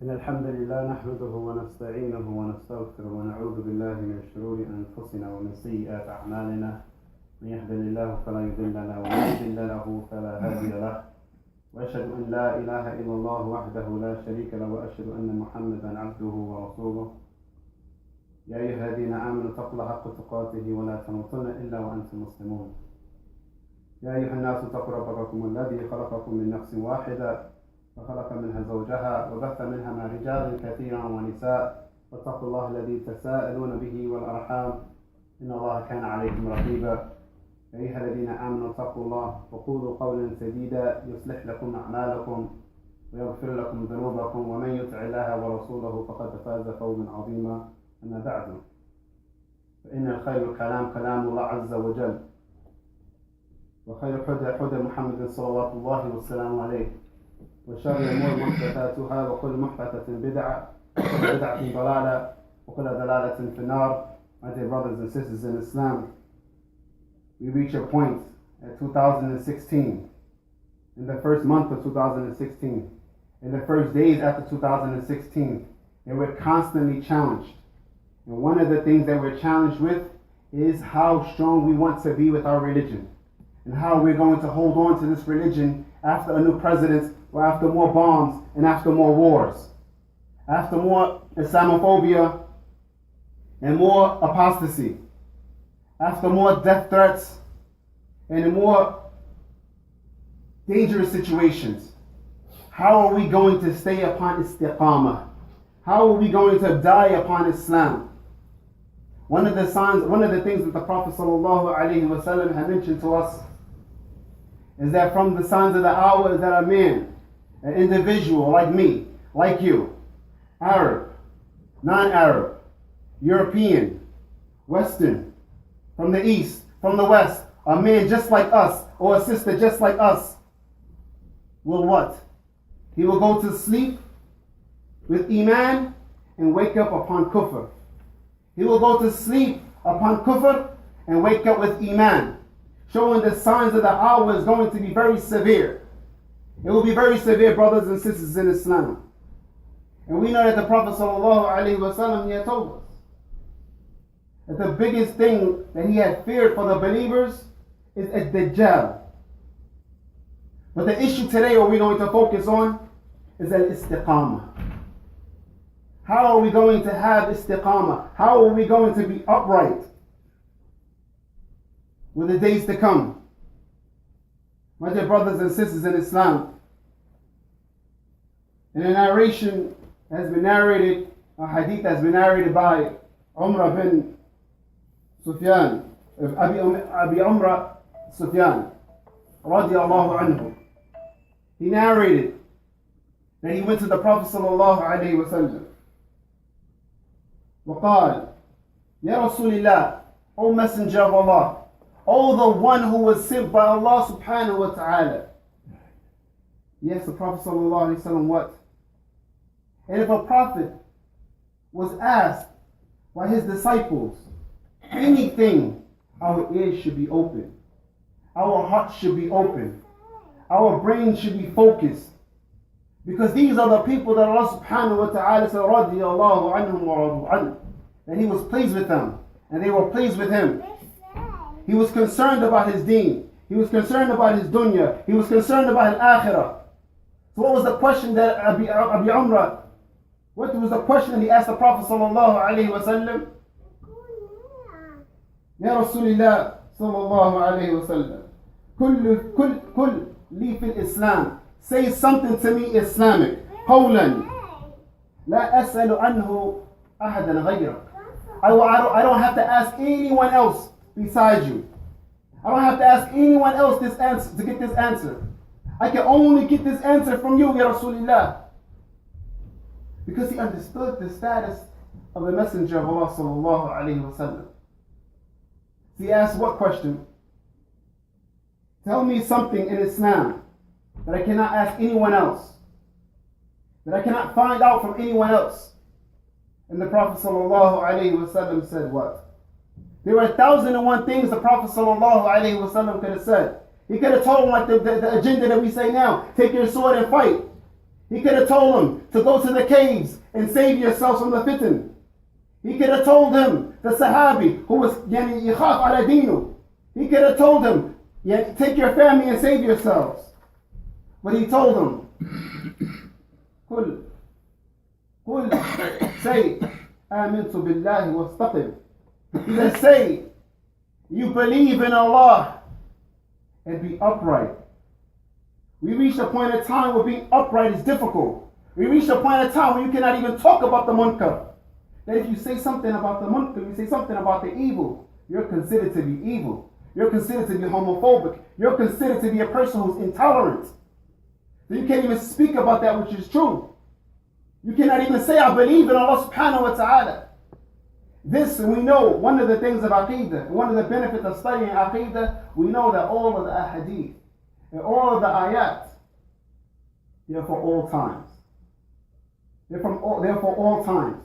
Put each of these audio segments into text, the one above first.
إن الحمد لله نحمده ونستعينه ونستغفره ونعوذ بالله من شرور أنفسنا ومن سيئات أعمالنا. من يهد الله فلا يضل له ومن يضلل له فلا هادي له. وأشهد أن لا إله إلا الله وحده لا شريك له وأشهد أن محمدا عبده ورسوله. يا أيها الذين آمنوا اتقوا الله حق تقاته ولا تموتن إلا وأنتم مسلمون. يا أيها الناس اتقوا ربكم الذي خلقكم من نفس واحدة وخلق منها زوجها وبث منها رجالا كثيرا ونساء واتقوا الله الذي تساءلون به والأرحام إن الله كان عليكم رقيبا. يا أيها الذين آمنوا اتقوا الله وقولوا قولا سديدا يصلح لكم أعمالكم ويغفر لكم ذنوبكم ومن يطع الله ورسوله فقد فاز فوزا عظيما. أما بعد فإن الخير الكلام كلام الله عز وجل وخير هدى محمد صلوات الله والسلام عليه وشر الأمور محدثاتها وكل محدثة بدعة وكل بدعة ضلالة وكل ضلالة في النار. My dear brothers and sisters in Islam, we reach a point at 2016, in the first month of 2016, in the first days after 2016, and we're constantly challenged. And one of the things that we're challenged with is how strong we want to be with our religion and how we're going to hold on to this religion after a new president or after more bombs and after more wars, after more Islamophobia and more apostasy, after more death threats and more dangerous situations. How are we going to stay upon istiqamah? How are we going to die upon Islam? One of the things that the Prophet ﷺ had mentioned to us is that from the signs of the hour is that a man, an individual like me, like you, Arab, non-Arab, European, Western, from the East, from the West, a man just like us or a sister just like us will what? He will go to sleep with Iman and wake up upon kufr. He will go to sleep upon kufr and wake up with Iman, showing the signs of the hour is going to be very severe. It will be very severe, brothers and sisters in Islam. And we know that the Prophet ﷺ, he had told us that the biggest thing that he had feared for the believers is a Dajjal. But the issue today, what we're going to focus on, is al-istiqamah. How are we going to have istiqamah? How are we going to be upright with the days to come? My dear brothers and sisters in Islam, in a narration has been narrated, a hadith has been narrated by Umrah bin Sufyan, Abi Umrah Sufyan, radiallahu anhu. He narrated that he went to the Prophet sallallahu alayhi wa sallam. وقال, Ya Rasulillah, O Messenger of Allah, O the one who was sent by Allah subhanahu wa ta'ala. Yes, the Prophet sallallahu alayhi wa sallam, what? And if a prophet was asked by his disciples anything, our ears should be open, our hearts should be open, our brain should be focused, because these are the people that Allah subhanahu wa ta'ala said, radiyallahu anhum wa radu anhu, that he was pleased with them and they were pleased with him. He was concerned about his deen. He was concerned about his dunya. He was concerned about his akhirah. So what was the question that Abi Umrah, what was the question that he asked the Prophet sallallahu alayhi wa sallam? Ya Rasulillah sallallahu alayhi wa sallam, kull li fil Islam, say something to me Islamic. قولا لا أسأل عنه أحدا غيرك. I don't have to ask anyone else besides you. I don't have to ask anyone else this answer to get this answer. I can only get this answer from you, Ya Rasulullah. Because he understood the status of the Messenger of Allah sallallahu alayhi wa sallam. He asked what question? Tell me something in Islam that I cannot ask anyone else, that I cannot find out from anyone else. And the Prophet sallallahu alayhi wa sallam said what? There were 1,001 things the Prophet sallallahu alayhi wa sallam could have said. He could have told him like the agenda that we say now, take your sword and fight. He could have told him to go to the caves and save yourselves from the fitan. He could have told him, the Sahabi, who was يخاف على دينه, he could have told him, take your family and save yourselves. But he told him, say, آمنت بالله واستقم. He said, say, you believe in Allah and be upright. We reach a point in time where being upright is difficult. We reach a point in time where you cannot even talk about the munkar. That if you say something about the munkar, you say something about the evil, you're considered to be evil. You're considered to be homophobic. You're considered to be a person who's intolerant. So you can't even speak about that which is true. You cannot even say, I believe in Allah subhanahu wa ta'ala. This, we know, one of the things of Aqidah, one of the benefits of studying Aqidah, we know that all of the ahadith and all of the ayat, they're for all times. They're for all times.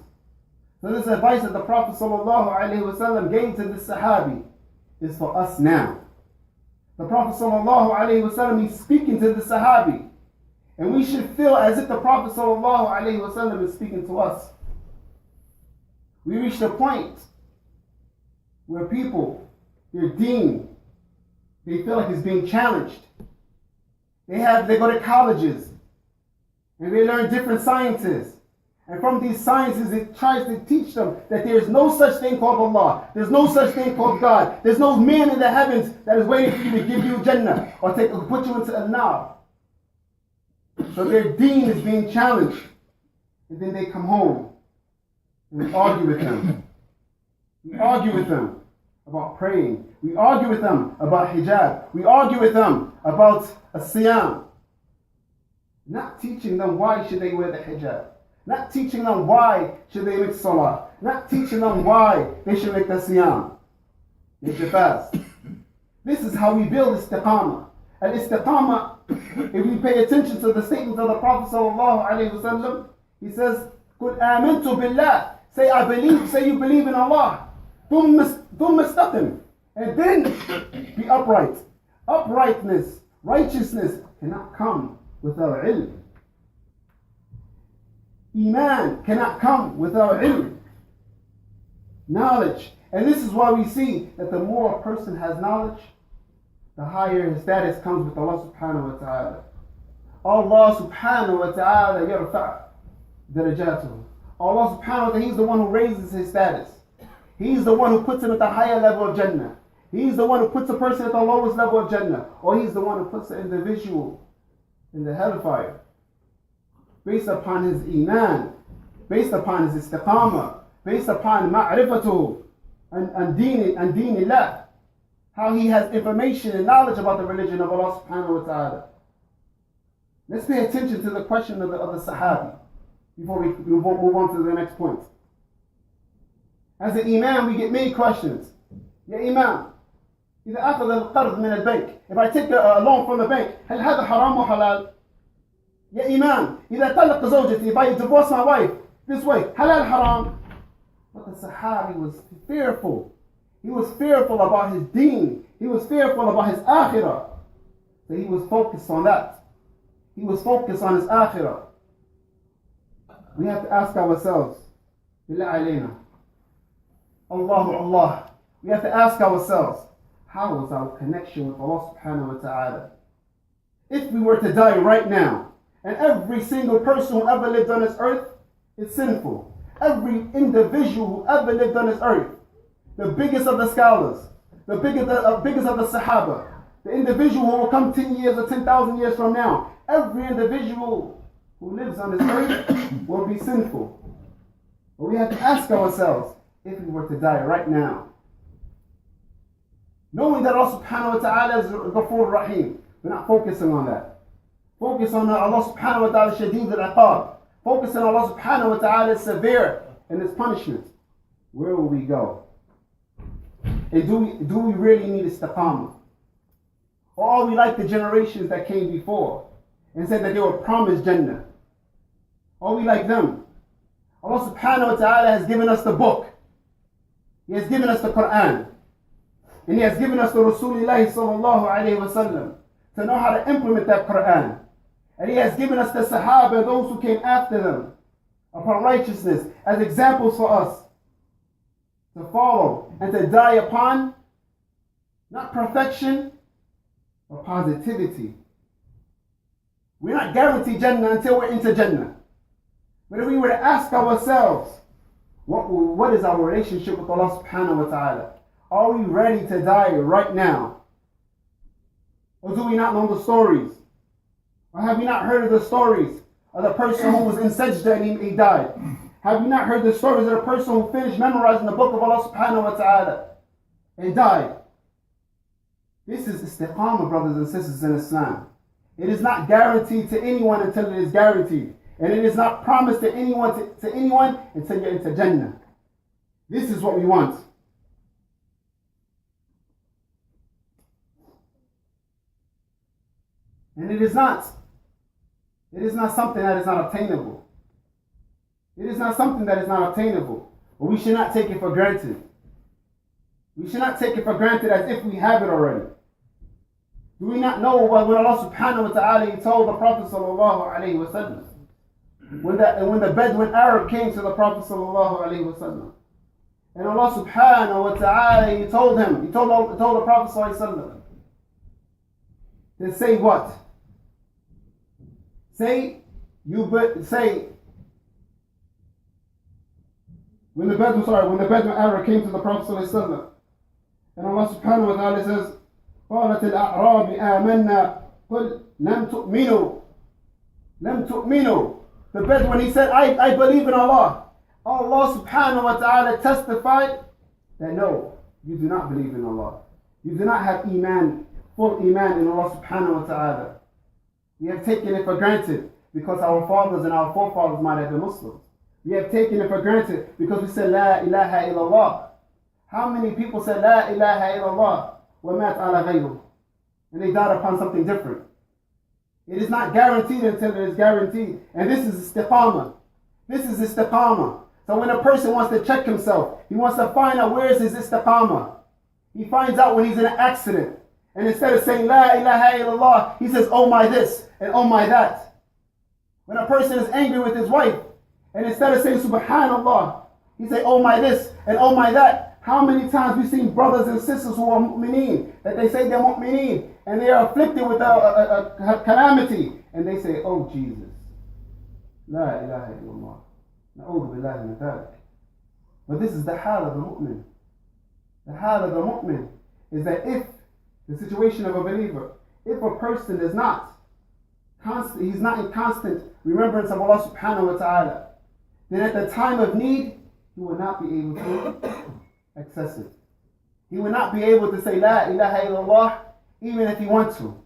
So this advice that the Prophet ﷺ gave to this Sahabi is for us now. The Prophet ﷺ, he's speaking to the Sahabi. And we should feel as if the Prophet ﷺ is speaking to us. We reached a point where people, their deen, they feel like it's being challenged. They go to colleges and they learn different sciences. And from these sciences, it tries to teach them that there is no such thing called Allah. There's no such thing called God. There's no man in the heavens that is waiting for you to give you Jannah or put you into Allaah. So their deen is being challenged. And then they come home and we argue with them. We argue with them about praying. We argue with them about hijab. We argue with them about as-siyam. Not teaching them why should they wear the hijab. Not teaching them why should they make salah. Not teaching them why they should make the siyam. They should fast. This is how we build istiqamah. And istiqamah, if we pay attention to the statements of the Prophet ﷺ, he says, قُلْ آمِنْتُ بِاللَّهِ. Say, I believe, say you believe in Allah. ثُمَّ اسْتَقِمْ. And then be upright. Uprightness, righteousness cannot come without ilm. Iman cannot come without ilm. Knowledge. And this is why we see that the more a person has knowledge, the higher his status comes with Allah subhanahu wa ta'ala. Allah subhanahu wa ta'ala yarfa' darajatuhu. Allah subhanahu wa ta'ala, He's the one who raises his status. He's the one who puts him at the higher level of Jannah. He's the one who puts a person at the lowest level of Jannah. Or He's the one who puts the individual in the hellfire. Based upon his iman, based upon his istiqamah, based upon ma'rifatuhu and deenillah. How he has information and knowledge about the religion of Allah subhanahu wa ta'ala. Let's pay attention to the question of the Sahabi before we move on to the next point. As an Imam, we get many questions. Ya Imam, إذا أخذ القرض من البنك, if I take a loan from the bank, هل هذا حرام أو حلال? Ya Imam, إذا طلق زوجتي, if I divorce my wife this way, halal haram? But the Sahabi was fearful. He was fearful about his deen. He was fearful about his akhirah. So he was focused on that. He was focused on his akhirah. We have to ask ourselves, Billah alayna, Allah. We have to ask ourselves, how is our connection with Allah subhanahu wa ta'ala? If we were to die right now, and every single person who ever lived on this earth is sinful. Every individual who ever lived on this earth, the biggest of the scholars, the biggest of the Sahaba, the individual who will come 10 years or 10,000 years from now, every individual who lives on this earth will be sinful. But we have to ask ourselves, if we were to die right now, knowing that Allah subhanahu wa ta'ala is Ghafur Rahim, we're not focusing on that. Focus on Allah subhanahu wa ta'ala Shadeed al-Iqab. Focus on Allah subhanahu wa ta'ala severe in His punishment. Where will we go? And do we really need istiqamah? Or are we like the generations that came before and said that they were promised Jannah? Are we like them? Allah subhanahu wa ta'ala has given us the book. He has given us the Quran. And He has given us the Rasulullah sallallahu alayhi wa sallam to know how to implement that Quran. And He has given us the Sahaba and those who came after them upon righteousness as examples for us to follow and to die upon, not perfection, but positivity. We're not guaranteed Jannah until we're into Jannah. But if we were to ask ourselves, what is our relationship with Allah subhanahu wa ta'ala? Are we ready to die right now? Or do we not know the stories? Or have we not heard of the stories of the person who was in sajda and he died? Have you not heard the stories of the person who finished memorizing the book of Allah subhanahu wa ta'ala and died? This is istiqamah, brothers and sisters in Islam. It is not guaranteed to anyone until it is guaranteed. And it is not promised to anyone until you're into Jannah. This is what we want. And it is not something that is not obtainable. It is not something that is not obtainable. But we should not take it for granted. We should not take it for granted as if we have it already. Do we not know when Allah subhanahu wa ta'ala told the Prophet sallallahu alayhi wa sallam, when the Bedouin Arab came to the Prophet sallallahu alayhi wa sallam, and Allah subhanahu wa ta'ala he told the Prophet sallallahu alayhi wa sallam to say what? When the Bedouin Arab came to the Prophet sallallahu alayhi wa sallam, and Allah subhanahu wa ta'ala says, قالت الأعراب آمنا قل لم تؤمنوا. The Bedouin, he said, I believe in Allah. Allah subhanahu wa ta'ala testified that no, you do not believe in Allah. You do not have iman, full iman in Allah subhanahu wa ta'ala. We have taken it for granted because our fathers and our forefathers might have been Muslims. We have taken it for granted because we said La ilaha illallah. How many people said La ilaha illallah وَمَاتْ عَلَى غَيْرُهُ, and they died upon something different? It is not guaranteed until it is guaranteed. And this is istiqamah. This is istiqamah. So when a person wants to check himself, he wants to find out where is his istiqamah. He finds out when he's in an accident. And instead of saying La ilaha illallah, he says, oh my this and oh my that. When a person is angry with his wife, and instead of saying subhanallah, he say oh my this and oh my that. How many times we've seen brothers and sisters who are mu'mineen, that they say they're mu'mineen, and they are afflicted with a calamity, and they say, oh Jesus, La ilaha illallah, na'udhu billahi min dhalik. But this is the hal of the mu'min. The hal of the mu'min is that if the situation of a believer, if a person is not constant, he's not in constant remembrance of Allah subhanahu wa ta'ala, then at the time of need, he will not be able to access it. He will not be able to say La ilaha illallah even if he wants to.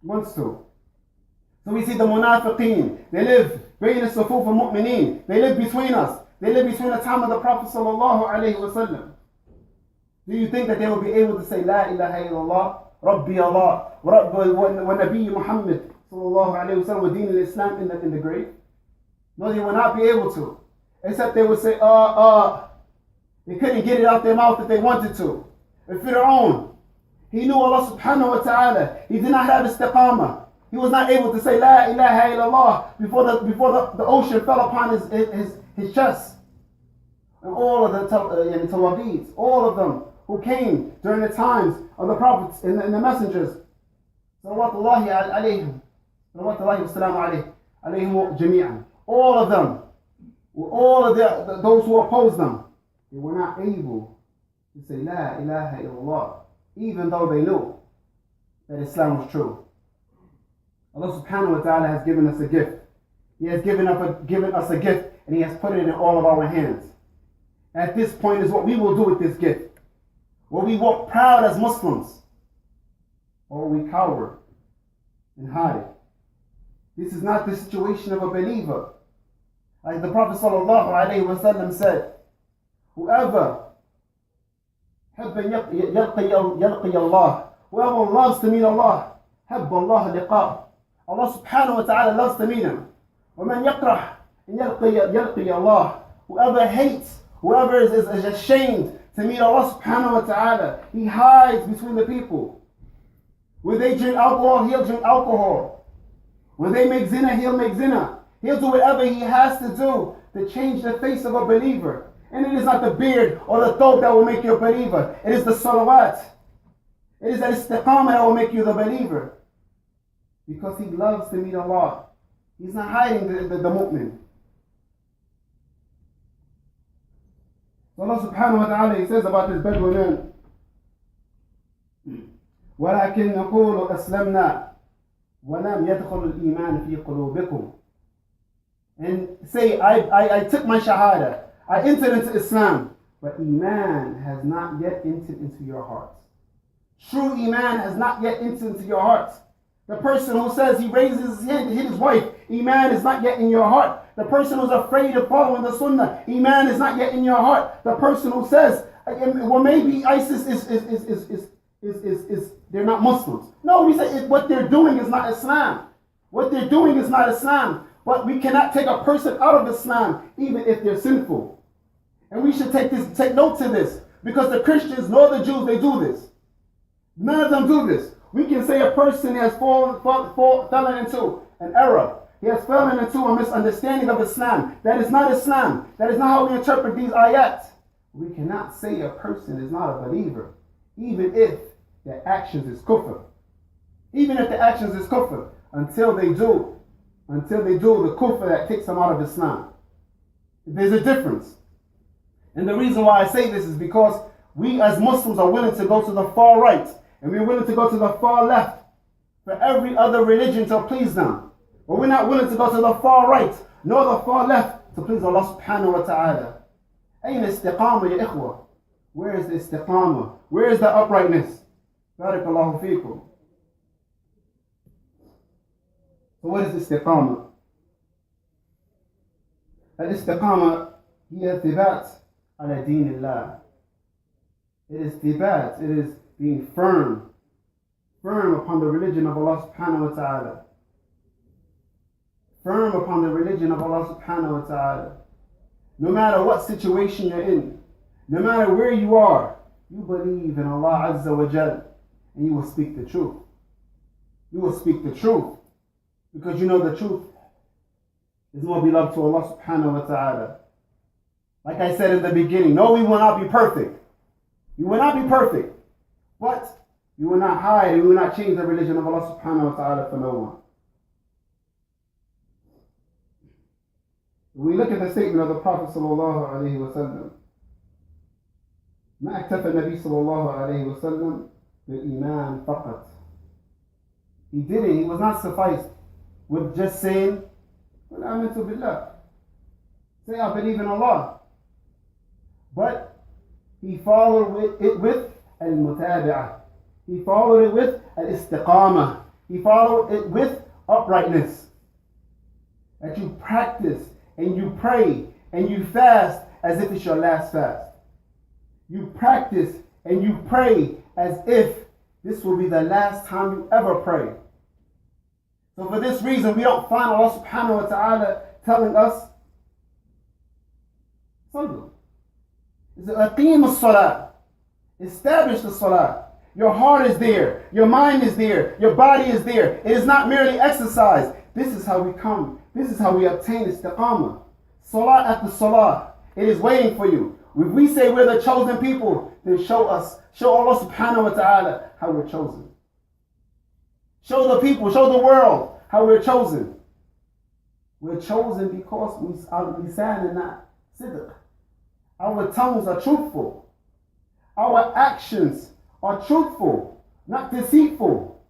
So we see the munafiqeen, they live bayna as-sufuf al-mu'mineen. They live between us. They live between the time of the Prophet sallallahu alayhi wa sallam. Do you think that they will be able to say La ilaha illallah, Rabbi Allah, wa Nabi Muhammad sallallahu alayhi wa sallam, wa deen al-Islam in the grave? No, they will not be able to. Except they would say, They couldn't get it out their mouth if they wanted to. If Fir'aun, he knew Allah subhanahu wa ta'ala. He did not have istiqamah. He was not able to say La ilaha illallah before the ocean fell upon his chest. And all of the Tawagids, all of them who came during the times of the prophets and the messengers, salawatullahi alayhim, salawatullahi wa salamu alayhim jami'an. All of them, all of those who opposed them, they were not able to say La ilaha illallah, even though they knew that Islam was true. Allah subhanahu wa ta'ala has given us a gift. He has given us a gift, and He has put it in all of our hands. At this point is what we will do with this gift. Will we walk proud as Muslims, or will we cower and hide? This is not the situation of a believer. Like the Prophet sallallahu alayhi wa sallam said, whoever يلقي Allah, whoever loves to meet Allah, حب الله لقاء. Allah subhanahu wa ta'ala loves to meet Him. ومن يكره يلقي Allah. Whoever hates, whoever is ashamed to meet Allah subhanahu wa ta'ala, he hides between the people. When they drink alcohol, he'll drink alcohol. When they make zina, he'll make zina. He'll do whatever he has to do to change the face of a believer. And it is not the beard or the thobe that will make you a believer. It is the salawat. It is the istiqamah that will make you the believer. Because he loves to meet Allah. He's not hiding the mu'min. So Allah subhanahu wa ta'ala, he says about this Bedouin man, وَلَكِنْ نَقُولُ أَسْلَمْنَا وَلَمْ يَدْخُلُ الْإِيمَانِ فِي قُلُوبِكُمْ. And say, I took my shahada, I entered into Islam, but Iman has not yet entered into your hearts. True Iman has not yet entered into your hearts. The person who says he raises his hand to hit his wife, Iman is not yet in your heart. The person who's afraid of following the Sunnah, Iman is not yet in your heart. The person who says, well, maybe ISIS is they're not Muslims. No, we say what they're doing is not Islam. What they're doing is not Islam. But we cannot take a person out of Islam, even if they're sinful. And we should take note to this, because the Christians nor the Jews, they do this. None of them do this. We can say a person has fallen into an error. He has fallen into a misunderstanding of Islam. That is not Islam. That is not how we interpret these ayat. We cannot say a person is not a believer, even if their actions is kufr. Even if the actions is kufr, until they do the kufr that takes them out of Islam. There's a difference. And the reason why I say this is because we as Muslims are willing to go to the far right, and we're willing to go to the far left for every other religion to please them. But we're not willing to go to the far right, nor the far left to please Allah subhanahu wa ta'ala. Ayn istiqamah ya ikhwa. Where is the istiqamah? Where is the uprightness? Barakallahu feekum. So what is istiqamah? Al-istiqamah hiya thibat ala deenillah. It is thibat, it is being firm upon the religion of Allah subhanahu wa ta'ala. Firm upon the religion of Allah subhanahu wa ta'ala. No matter what situation you're in, no matter where you are, you believe in Allah Azza wa Jal, and you will speak the truth. You will speak the truth, because you know the truth is more beloved to Allah subhanahu wa ta'ala. Like I said in the beginning, no, we will not be perfect. You will not be perfect. But you will not hide, you will not change the religion of Allah subhanahu wa ta'ala for no one. When we look at the statement of the Prophet sallallahu alayhi wa sallam, ما اكتفى النبي صلى الله عليه وسلم بالإيمان فقط. He didn't, he was not sufficed with just saying, قل آمنت بالله. Say, I believe in Allah. But he followed it with al-mutabi'ah. He followed it with al-istiqamah. He followed it with uprightness. That you practice and you pray and you fast as if it's your last fast. You practice and you pray as if this will be the last time you ever pray. So for this reason, we don't find Allah subhanahu wa ta'ala telling us, Sallu. It's aqim as-salah. Establish the salah. Your heart is there. Your mind is there. Your body is there. It is not merely exercise. This is how we come. This is how we obtain istiqamah. Salah after salah. It is waiting for you. If we say we're the chosen people, then show Allah subhanahu wa ta'ala how we're chosen. Show the people, show the world how we're chosen. We're chosen because our lisan and not sidq. Our tongues are truthful. Our actions are truthful, not deceitful,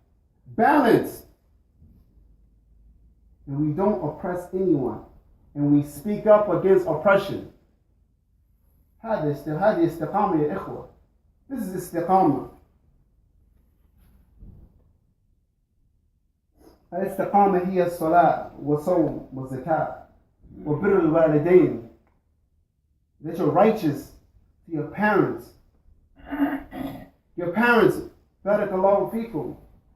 balanced. And we don't oppress anyone. And we speak up against oppression. هذا استقامة يا إخوة. This is استقامة. الاستقامة هي الصلاة والصوم والزكاة وبر الوالدين. That you're righteous to your parents. Your parents, barakallahu feekum.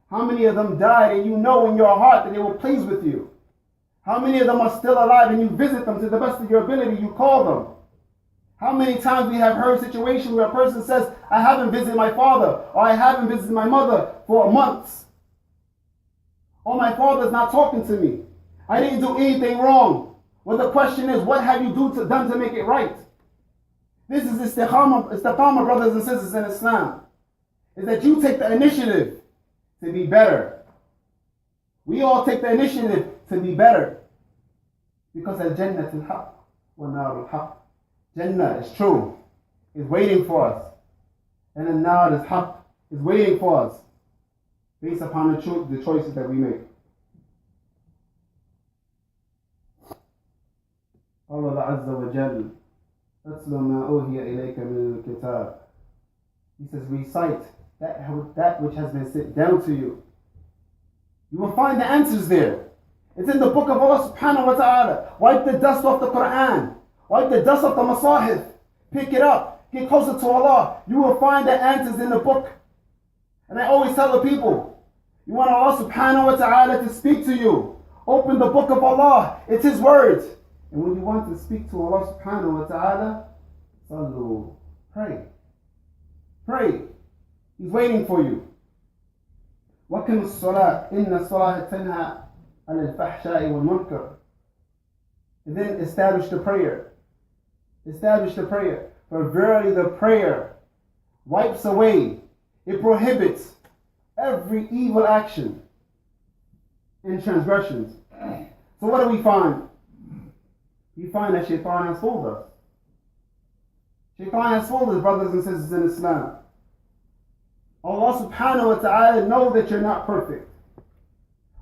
How many of them died and you know in your heart that they were pleased with you? How many of them are still alive and you visit them to the best of your ability, you call them? How many times we have heard situations where a person says, I haven't visited my father or I haven't visited my mother for months. Oh, my father's not talking to me. I didn't do anything wrong. Well, the question is, what have you done to make it right? This is istiqamah, brothers and sisters in Islam. Is that you take the initiative to be better. We all take the initiative to be better. Because al-Jannah al-haq wa nar al-haq. Jannah is true, is waiting for us. And al-nar is haq, is waiting for us. Based upon the choices that we make. Allah Azza wa Jal, أَتْلُ مَا أُوحِيَ إِلَيْكَ مِنَ الْكِتَابِ. He says, recite that which has been sent down to you. You will find the answers there. It's in the book of Allah subhanahu wa ta'ala. Wipe the dust off the Quran. Wipe the dust off the Masahif. Pick it up. Get closer to Allah. You will find the answers in the book. And I always tell the people, you want Allah subhanahu wa ta'ala to speak to you. Open the book of Allah. It's His words. And when you want to speak to Allah subhanahu wa ta'ala, sallu, pray. Pray. He's waiting for you. وَكِمُ الصَّلَاةِ إِنَّ الصَّلَاةَ تَنْهَى عَنِ الْفَحْشَاءِ وَالْمُنْكَرِ. And then establish the prayer. Establish the prayer. For verily the prayer wipes away, it prohibits every evil action and transgressions. So what do we find? We find that Shaitan has fooled us. Shaitan has fooled us, brothers and sisters in Islam. Allah subhanahu wa ta'ala knows that you're not perfect.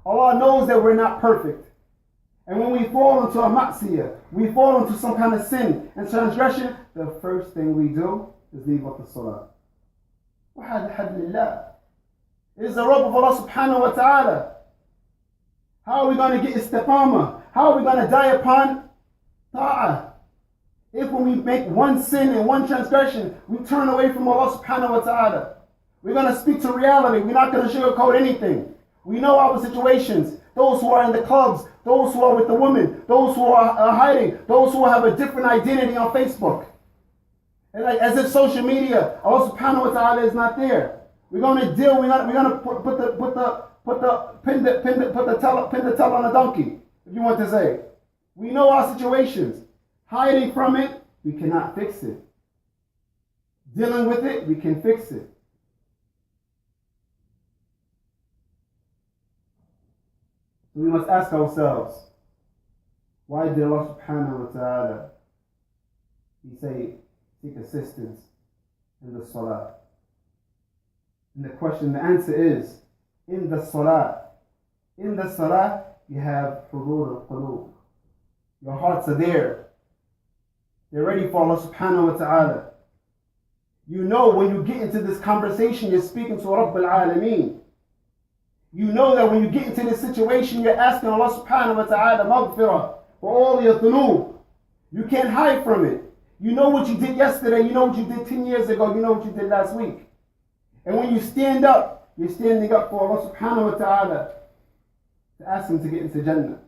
Allah knows that we're not perfect. And when we fall into a ma'siyah, we fall into some kind of sin and transgression, the first thing we do is leave off the salah. It is the Rabb of Allah subhanahu wa ta'ala. How are we going to get istiqamah? How are we going to die upon ta'ah? If when we make one sin and one transgression, we turn away from Allah subhanahu wa ta'ala. We're going to speak to reality. We're not going to sugarcoat anything. We know our situations. Those who are in the clubs, those who are with the women, those who are hiding, those who have a different identity on Facebook. And like as if social media, Allah subhanahu wa ta'ala is not there. We're going to deal, we're going to pin the tail on a donkey, if you want to say. We know our situations. Hiding from it, we cannot fix it. Dealing with it, we can fix it. We must ask ourselves, why did Allah subhanahu wa ta'ala seek assistance in the salah? And the answer is, in the salah, you have hudur al-qulub. Your hearts are there. They're ready for Allah subhanahu wa ta'ala. You know when you get into this conversation, you're speaking to Rabb al-Alameen. You know that when you get into this situation, you're asking Allah subhanahu wa ta'ala maghfirah for all your dhunub. You can't hide from it. You know what you did yesterday, you know what you did 10 years ago, you know what you did last week. And when you stand up, you're standing up for Allah subhanahu wa ta'ala to ask Him to get into Jannah.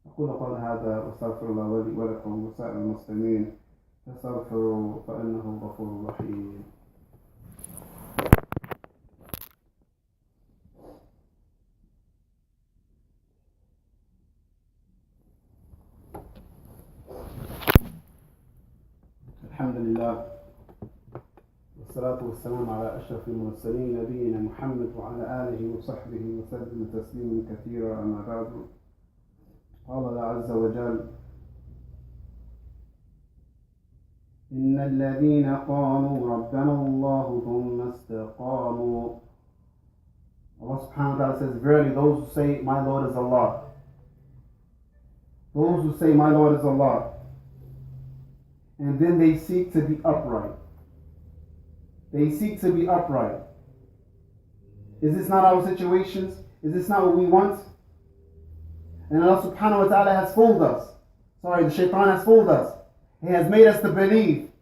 أقول قول هذا واستغفر الله لي ولكم وسائر المسلمين فاستغفروا فإنه غفور رحيم. الحمد لله والصلاة والسلام على أشرف المرسلين نبينا محمد وعلى آله وصحبه وسلم تسليما كثيرا. أما بعد، قال الله عز وجل: إن الذين قالوا ربنا الله ثم استقاموا. Allah subhanahu wa ta'ala says, verily those who say my Lord is Allah, those who say my Lord is Allah, and then they seek to be upright. They seek to be upright. Is this not our situations? Is this not what we want? And Allah subhanahu wa ta'ala has fooled us. The shaitan has fooled us. He has made us to believe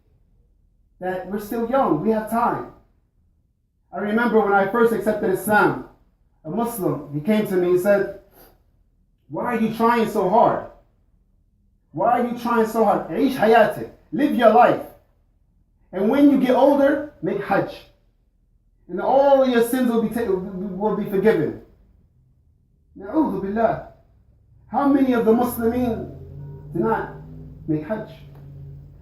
that we're still young, we have time. I remember when I first accepted Islam, a Muslim, he came to me and said, why are you trying so hard? Why are you trying so hard? Aish hayatik. Live your life. And when you get older, make Hajj. And all of your sins will be forgiven. Na'udhu billah. How many of the Muslimin do not make Hajj?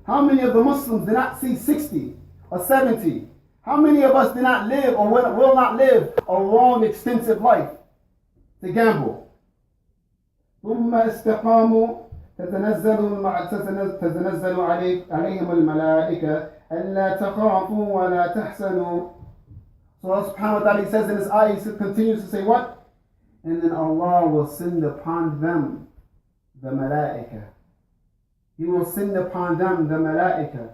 How many of the Muslims do not see 60 or 70? How many of us do not live or will not live a long, extensive life to gamble? ثم استقاموا تتنزل عليهم الملائكة ألا تخافوا ولا تحزنوا. So Allah subhanahu wa ta'ala says in this ayah, he continues to say what? And then Allah will send upon them the malaika. He will send upon them the malaika.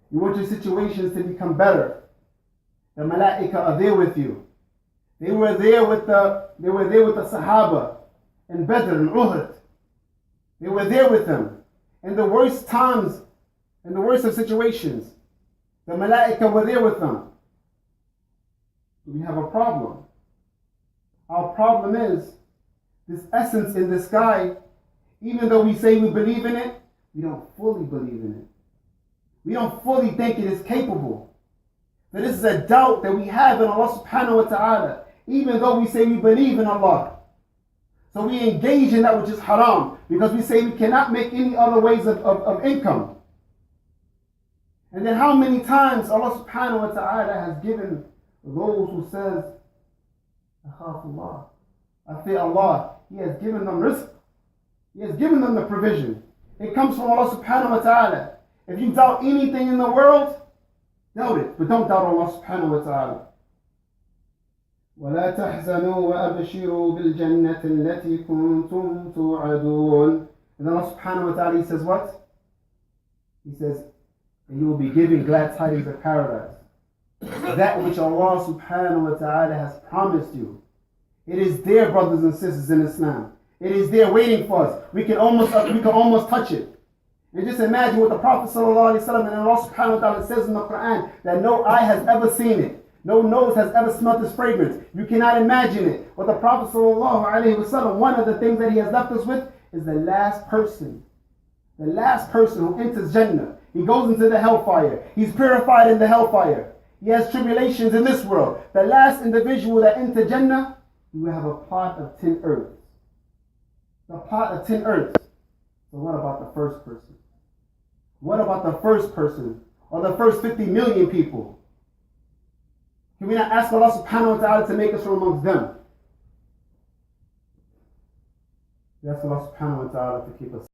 You want your situations to become better. The malaika are there with you. They were there with the Sahaba in Badr and Uhud. They were there with them in the worst times, in the worst of situations. The malaika were there with them. We have a problem. Our problem is this essence in the sky. Even though we say we believe in it, we don't fully believe in it. We don't fully think it is capable. That this is a doubt that we have in Allah subhanahu wa ta'ala, even though we say we believe in Allah. So we engage in that which is haram, because we say we cannot make any other ways of income. And then how many times Allah subhanahu wa ta'ala has given those who says, I fear Allah. He has given them rizq. He has given them the provision. It comes from Allah subhanahu wa ta'ala. If you doubt anything in the world, doubt it, but don't doubt Allah subhanahu wa ta'ala. وَلَا تَحْزَنُوا وَأَبْشِرُوا بِالْجَنَّةِ الَّتِي كُنْتُمْ تُوعَدُونَ. And then Allah subhanahu wa ta'ala, He says what? He says, and you will be giving glad tidings of paradise. That which Allah subhanahu wa ta'ala has promised you. It is there, brothers and sisters in Islam. It is there waiting for us. We can almost touch it. And just imagine what the Prophet sallallahu alaihi wasallam and Allah subhanahu wa ta'ala says in the Quran, that no eye has ever seen it. No nose has ever smelled this fragrance. You cannot imagine it. What the Prophet sallallahu alaihi wasallam, one of the things that he has left us with is the last person who enters Jannah. He goes into the hellfire. He's purified in the hellfire. He has tribulations in this world. The last individual that enters Jannah, you will have a plot of 10 earths. The plot of 10 earths. So what about the first person? What about the first person? Or the first 50 million people? Can we not ask Allah subhanahu wa ta'ala to make us from amongst them? We ask Allah subhanahu wa ta'ala to keep us